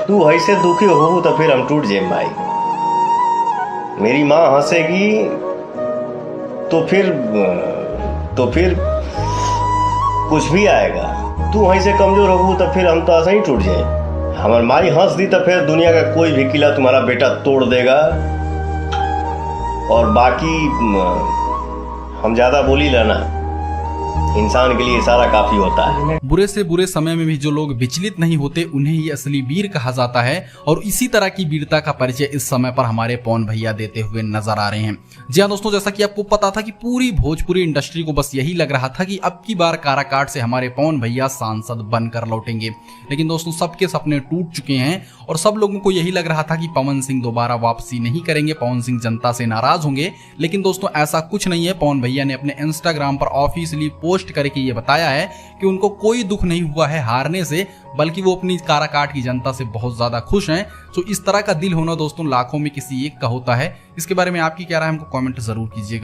तू ऐसे दुखी हो तो फिर हम टूट जाए भाई। मेरी माँ हंसेगी तो फिर कुछ भी आएगा। तू ऐसे कमजोर हो तो फिर हम तो ऐसा ही टूट जाए। हमार माई हंस दी तो फिर दुनिया का कोई भी किला तुम्हारा बेटा तोड़ देगा। और बाकी हम ज्यादा बोली लेना, इंसान के लिए इशारा काफी होता है। बुरे से बुरे समय में भी जो लोग विचलित नहीं होते उन्हें ही असली वीर कहा जाता है, और इसी तरह की वीरता का परिचय इस समय पर हमारे पवन भैया देते हुए नजर आ रहे हैं। जी हाँ दोस्तों, जैसा कि आपको पता था कि पूरी भोजपुरी इंडस्ट्री को बस यही लग रहा था कि अब की बार काराकाट से हमारे पवन भैया सांसद बनकर लौटेंगे, लेकिन दोस्तों सबके सपने टूट चुके हैं और सब लोगों को यही लग रहा था कि पवन सिंह दोबारा वापसी नहीं करेंगे, पवन सिंह जनता से नाराज होंगे। लेकिन दोस्तों ऐसा कुछ नहीं है। पवन भैया ने अपने इंस्टाग्राम पर ऑफिशियली पोस्ट करके ये बताया है कि उनको कोई दुख नहीं हुआ है हारने से, बल्कि वो अपनी काराकाट की जनता से बहुत ज्यादा खुश हैं। तो इस तरह का दिल होना दोस्तों लाखों में किसी एक का होता है। इसके बारे में आपकी क्या राय है, हमको कमेंट जरूर कीजिएगा।